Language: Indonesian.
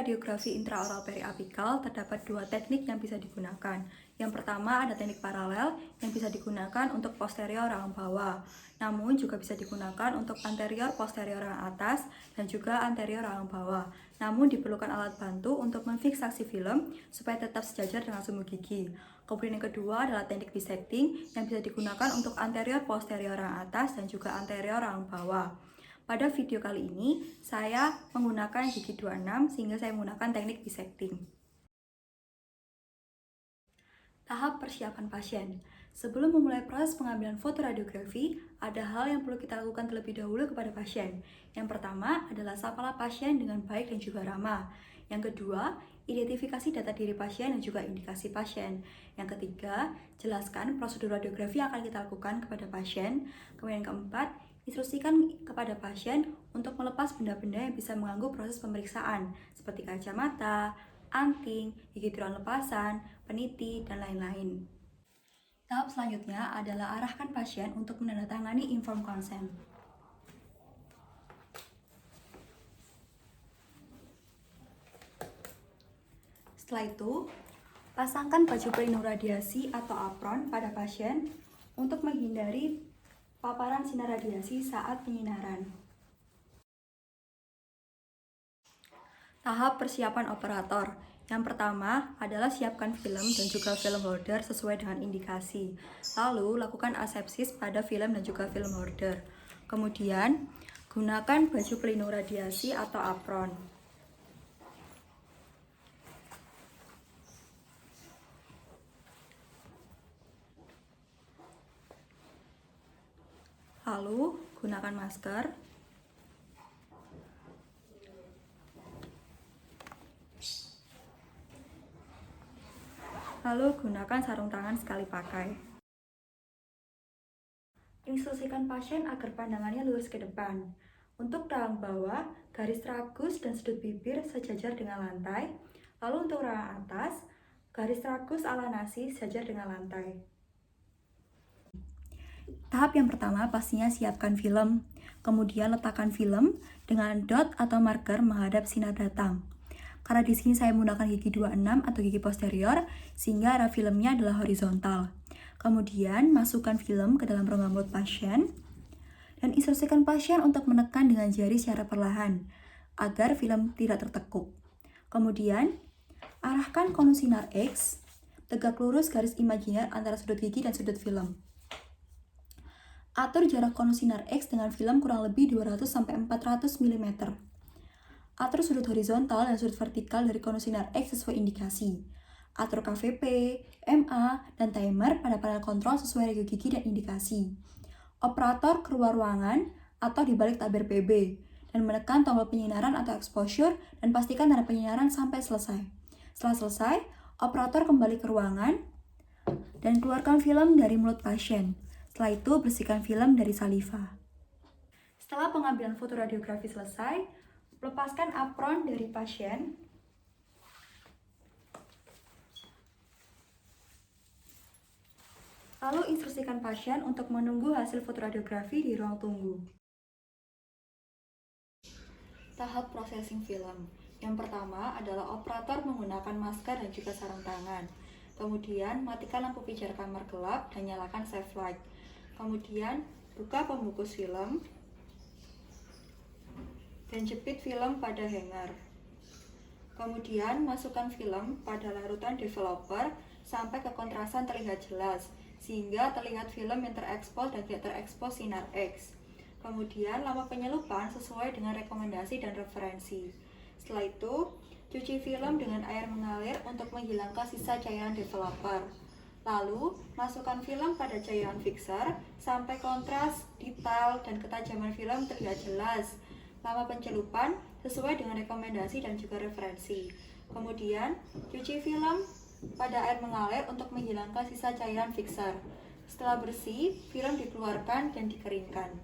radiografi intraoral periapikal terdapat dua teknik yang bisa digunakan. Yang pertama ada teknik paralel yang bisa digunakan untuk posterior rahang bawah, namun juga bisa digunakan untuk anterior posterior rahang atas dan juga anterior rahang bawah. Namun diperlukan alat bantu untuk memfiksasi film supaya tetap sejajar dengan sumbu gigi. Kemudian yang kedua adalah teknik bisecting yang bisa digunakan untuk anterior posterior rahang atas dan juga anterior rahang bawah. Pada video kali ini, saya menggunakan gigi 26 sehingga saya menggunakan teknik bisecting. Tahap persiapan pasien. Sebelum memulai proses pengambilan foto radiografi, ada hal yang perlu kita lakukan terlebih dahulu kepada pasien. Yang pertama adalah sapalah pasien dengan baik dan juga ramah. Yang kedua, identifikasi data diri pasien dan juga indikasi pasien. Yang ketiga, jelaskan prosedur radiografi yang akan kita lakukan kepada pasien. Kemudian yang keempat, instruksikan kepada pasien untuk melepas benda-benda yang bisa mengganggu proses pemeriksaan, seperti kacamata, anting, gigi tiruan lepasan, peniti, dan lain-lain. Tahap selanjutnya adalah arahkan pasien untuk menandatangani informed consent. Setelah itu, pasangkan baju pelindung radiasi atau apron pada pasien untuk menghindari paparan sinar radiasi saat penyinaran. Tahap persiapan operator. Yang pertama adalah siapkan film dan juga film holder sesuai dengan indikasi. Lalu lakukan asepsis pada film dan juga film holder. Kemudian gunakan baju pelindung radiasi atau apron. Lalu gunakan masker. Lalu gunakan sarung tangan sekali pakai. Instruksikan pasien agar pandangannya lurus ke depan. Untuk rahang bawah, garis tragus dan sudut bibir sejajar dengan lantai. Lalu untuk rahang atas, garis tragus ala nasi sejajar dengan lantai. Tahap yang pertama pastinya siapkan film. Kemudian letakkan film dengan dot atau marker menghadap sinar datang. Karena di sini saya menggunakan gigi 26 atau gigi posterior, sehingga arah filmnya adalah horizontal. Kemudian masukkan film ke dalam rongga mulut pasien dan instruksikan pasien untuk menekan dengan jari secara perlahan agar film tidak tertekuk. Kemudian arahkan konus sinar X, tegak lurus garis imajiner antara sudut gigi dan sudut film. Atur jarak konus sinar X dengan film kurang lebih 200-400 mm. Atur sudut horizontal dan sudut vertikal dari konus sinar X sesuai indikasi. Atur KVP, MA, dan timer pada panel kontrol sesuai regio gigi dan indikasi. Operator keluar ruangan atau di balik tabir PB dan menekan tombol penyinaran atau exposure dan pastikan tanda penyinaran sampai selesai. Setelah selesai, operator kembali ke ruangan dan keluarkan film dari mulut pasien. Setelah itu, bersihkan film dari saliva. Setelah pengambilan foto radiografi selesai, lepaskan apron dari pasien. Lalu instruksikan pasien untuk menunggu hasil foto radiografi di ruang tunggu. Tahap processing film. Yang pertama adalah operator menggunakan masker dan juga sarung tangan. Kemudian matikan lampu pijar kamar gelap dan nyalakan safe light. Kemudian buka pembungkus film dan jepit film pada hanger. Kemudian masukkan film pada larutan developer sampai kekontrasan terlihat jelas, sehingga terlihat film yang terekspos dan tidak terekspos sinar X. Kemudian lama penyelupan sesuai dengan rekomendasi dan referensi. Setelah itu, cuci film dengan air mengalir untuk menghilangkan sisa cairan developer. Lalu, masukkan film pada cairan fixer sampai kontras, detail, dan ketajaman film terlihat jelas. Lama pencelupan sesuai dengan rekomendasi dan juga referensi. Kemudian, cuci film pada air mengalir untuk menghilangkan sisa cairan fixer. Setelah bersih, film dikeluarkan dan dikeringkan.